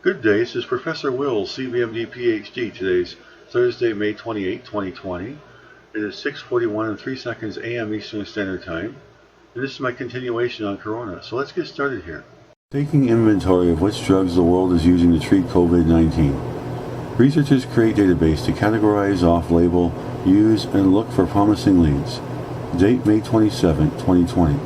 Good day, this is Professor Will, CVMD PhD. Today's Thursday, May 28, 2020. It is 6:41 and 3 seconds a.m. Eastern Standard Time, and this is my continuation on Corona. So let's get started here. Taking inventory of which drugs the world is using to treat COVID-19. Researchers create database to categorize off-label, use, and look for promising leads. Date May 27, 2020.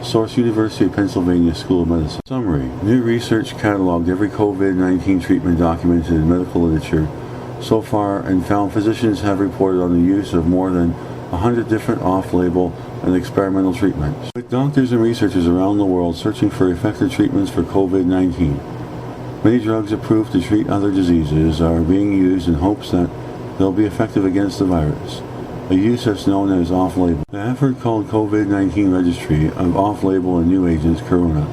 Source: University of Pennsylvania School of Medicine. Summary: new research cataloged every COVID-19 treatment documented in medical literature so far and found physicians have reported on the use of more than 100 different off-label and experimental treatments. With doctors and researchers around the world searching for effective treatments for COVID-19, many drugs approved to treat other diseases are being used in hopes that they'll be effective against the virus, a use that's known as off-label. The effort, called COVID-19 Registry of Off-Label and New Agents Corona,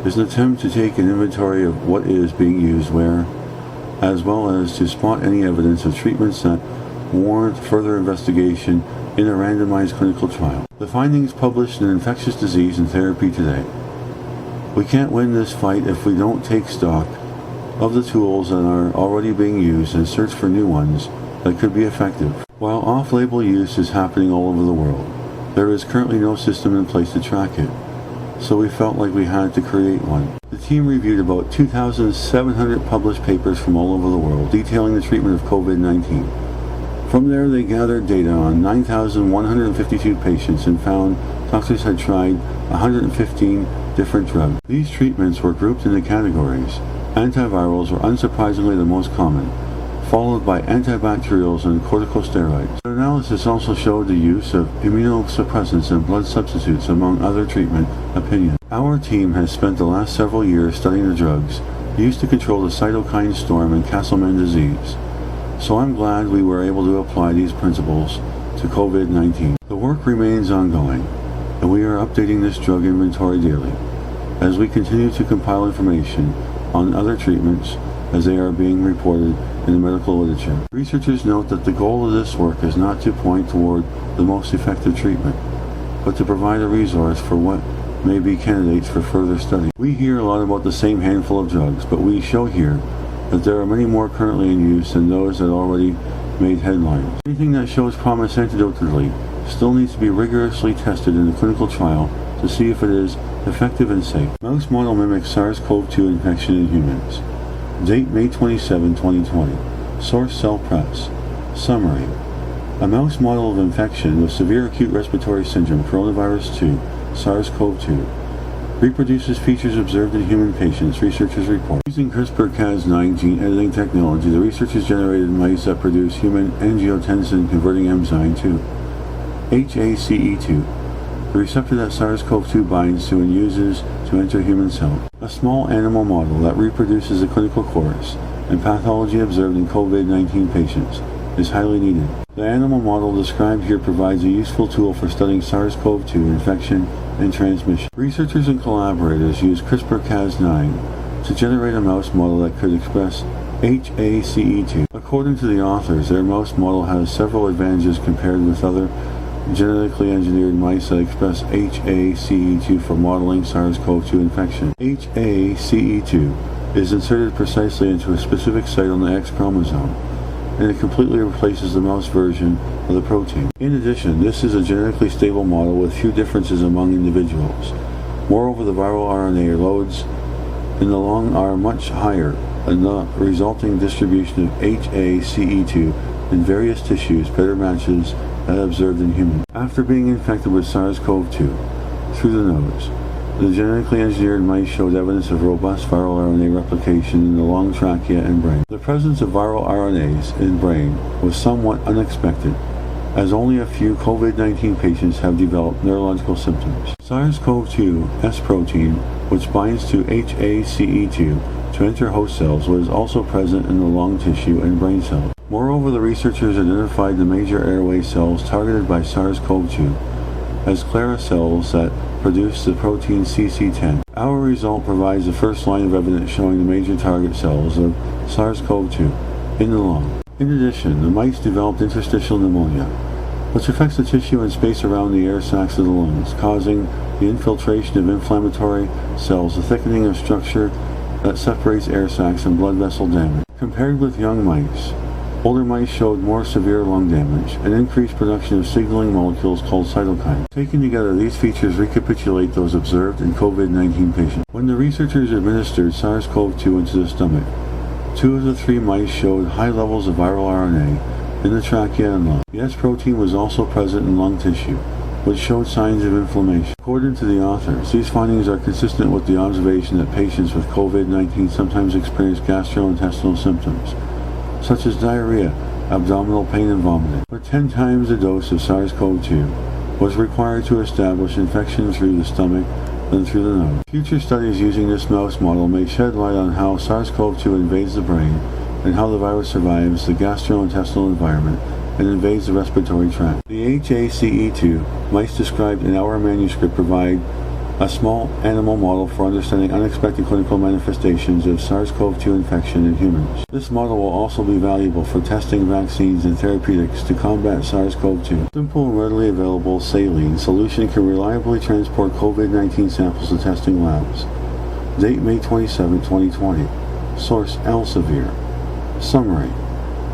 is an attempt to take an inventory of what is being used where, as well as to spot any evidence of treatments that warrant further investigation in a randomized clinical trial. The findings published in Infectious Disease and Therapy Today. We can't win this fight if we don't take stock of the tools that are already being used and search for new ones that could be effective. While off-label use is happening all over the world, there is currently no system in place to track it, so we felt like we had to create one. The team reviewed about 2,700 published papers from all over the world detailing the treatment of COVID-19. From there, they gathered data on 9,152 patients and found doctors had tried 115 different drugs. These treatments were grouped into categories. Antivirals were unsurprisingly the most common, followed by antibacterials and corticosteroids. The analysis also showed the use of immunosuppressants and blood substitutes among other treatment opinions. Our team has spent the last several years studying the drugs used to control the cytokine storm in Castleman disease, so I'm glad we were able to apply these principles to COVID-19. The work remains ongoing, and we are updating this drug inventory daily as we continue to compile information on other treatments as they are being reported in the medical literature. Researchers note that the goal of this work is not to point toward the most effective treatment, but to provide a resource for what may be candidates for further study. We hear a lot about the same handful of drugs, but we show here that there are many more currently in use than those that already made headlines. Anything that shows promise antidotally still needs to be rigorously tested in a clinical trial to see if it is effective and safe. Mouse model mimics SARS-CoV-2 infection in humans. Date May 27, 2020. Source: Cell Press. Summary: a mouse model of infection with severe acute respiratory syndrome coronavirus 2, SARS-CoV-2, reproduces features observed in human patients, researchers report. Using CRISPR-Cas9 gene editing technology, the researchers generated mice that produce human angiotensin converting enzyme 2, HACE2, the receptor that SARS-CoV-2 binds to and uses to enter human cells. A small animal model that reproduces the clinical course and pathology observed in COVID-19 patients is highly needed. The animal model described here provides a useful tool for studying SARS-CoV-2 infection and transmission. Researchers and collaborators use CRISPR-Cas9 to generate a mouse model that could express HACE2. According to the authors, their mouse model has several advantages compared with other genetically engineered mice that express HACE2 for modeling SARS-CoV-2 infection. HACE2 is inserted precisely into a specific site on the X chromosome, and it completely replaces the mouse version of the protein. In addition, this is a genetically stable model with few differences among individuals. Moreover, the viral RNA loads in the lung are much higher, and the resulting distribution of HACE2 in various tissues better matches that observed in humans. After being infected with SARS-CoV-2 through the nose, the genetically engineered mice showed evidence of robust viral RNA replication in the lung, trachea, and brain. The presence of viral RNAs in brain was somewhat unexpected, as only a few COVID-19 patients have developed neurological symptoms. SARS-CoV-2 S protein, which binds to HACE2 to enter host cells, was also present in the lung tissue and brain cells. Moreover, the researchers identified the major airway cells targeted by SARS-CoV-2 as Clara cells that produce the protein CC10. Our result provides the first line of evidence showing the major target cells of SARS-CoV-2 in the lung. In addition, the mice developed interstitial pneumonia, which affects the tissue and space around the air sacs of the lungs, causing the infiltration of inflammatory cells, the thickening of structure, that separates air sacs and blood vessel damage. Compared with young mice, older mice showed more severe lung damage and increased production of signaling molecules called cytokines. Taken together, these features recapitulate those observed in COVID-19 patients. When the researchers administered SARS-CoV-2 into the stomach, 2 of the 3 mice showed high levels of viral RNA in the trachea and lung. The S protein was also present in lung tissue, which showed signs of inflammation. According to the authors, these findings are consistent with the observation that patients with COVID-19 sometimes experience gastrointestinal symptoms, such as diarrhea, abdominal pain, and vomiting. But 10 times the dose of SARS-CoV-2 was required to establish infection through the stomach than through the nose. Future studies using this mouse model may shed light on how SARS-CoV-2 invades the brain and how the virus survives the gastrointestinal environment and invades the respiratory tract. The HACE2 mice described in our manuscript provide a small animal model for understanding unexpected clinical manifestations of SARS-CoV-2 infection in humans. This model will also be valuable for testing vaccines and therapeutics to combat SARS-CoV-2. Simple and readily available saline solution can reliably transport COVID-19 samples to testing labs. Date May 27, 2020. Source Elsevier. Summary.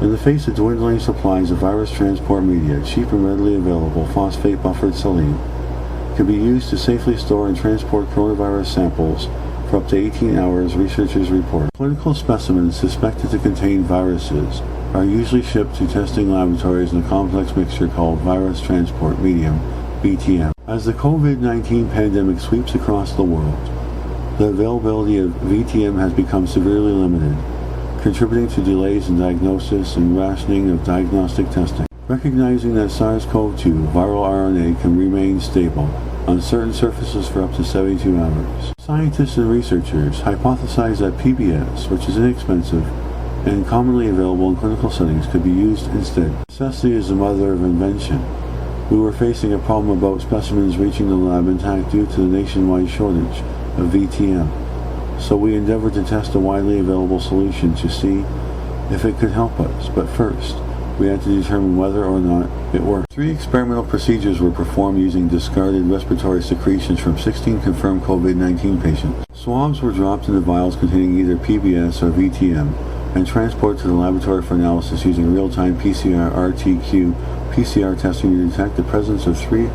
In the face of dwindling supplies of virus transport media, cheap and readily available phosphate-buffered saline can be used to safely store and transport coronavirus samples for up to 18 hours, researchers report. Clinical specimens suspected to contain viruses are usually shipped to testing laboratories in a complex mixture called virus transport medium, VTM. As the COVID-19 pandemic sweeps across the world, the availability of VTM has become severely limited, contributing to delays in diagnosis and rationing of diagnostic testing. Recognizing that SARS-CoV-2 viral RNA can remain stable on certain surfaces for up to 72 hours, scientists and researchers hypothesize that PBS, which is inexpensive and commonly available in clinical settings, could be used instead. Necessity is the mother of invention. We were facing a problem about specimens reaching the lab intact due to the nationwide shortage of VTM. So we endeavored to test a widely available solution to see if it could help us. But first, we had to determine whether or not it worked. 3 experimental procedures were performed using discarded respiratory secretions from 16 confirmed COVID-19 patients. Swabs were dropped into vials containing either PBS or VTM and transported to the laboratory for analysis using real-time PCR RT-qPCR testing to detect the presence of 3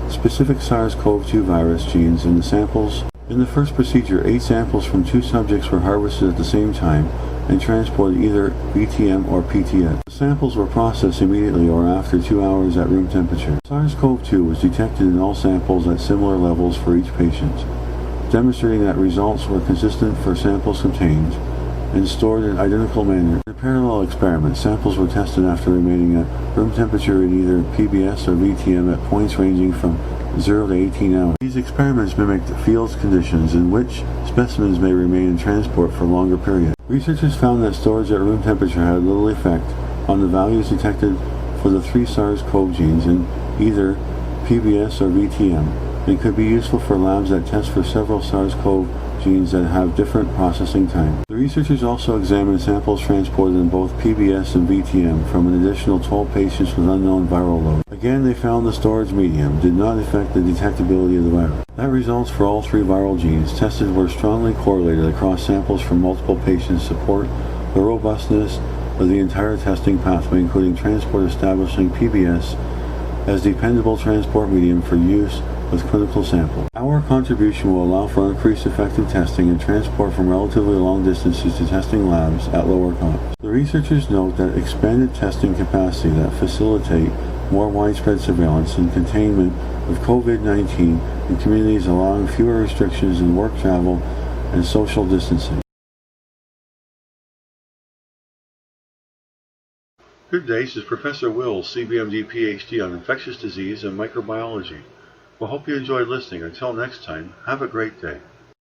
specific SARS-CoV-2 virus genes in the samples. In the first procedure, 8 samples from 2 subjects were harvested at the same time and transported either VTM or PTS. The samples were processed immediately or after 2 hours at room temperature. SARS-CoV-2 was detected in all samples at similar levels for each patient, demonstrating that results were consistent for samples contained and stored in identical manner. In a parallel experiment, samples were tested after remaining at room temperature in either PBS or VTM at points ranging from 0 to 18 hours. These experiments mimicked field conditions in which specimens may remain in transport for longer periods. Researchers found that storage at room temperature had little effect on the values detected for the 3 SARS-CoV genes in either PBS or VTM, and could be useful for labs that test for several SARS-CoV genes that have different processing time. The researchers also examined samples transported in both PBS and VTM from an additional 12 patients with unknown viral load. Again, they found the storage medium did not affect the detectability of the virus. That results for all 3 viral genes tested were strongly correlated across samples from multiple patients support the robustness of the entire testing pathway, including transport establishing PBS as dependable transport medium for use with clinical samples. Our contribution will allow for increased effective testing and transport from relatively long distances to testing labs at lower cost. The researchers note that expanded testing capacity that facilitate more widespread surveillance and containment of COVID-19 in communities, allowing fewer restrictions in work travel and social distancing. Good day, this is Professor Will, CBMD PhD on infectious disease and microbiology. We hope you enjoyed listening. Until next time, have a great day.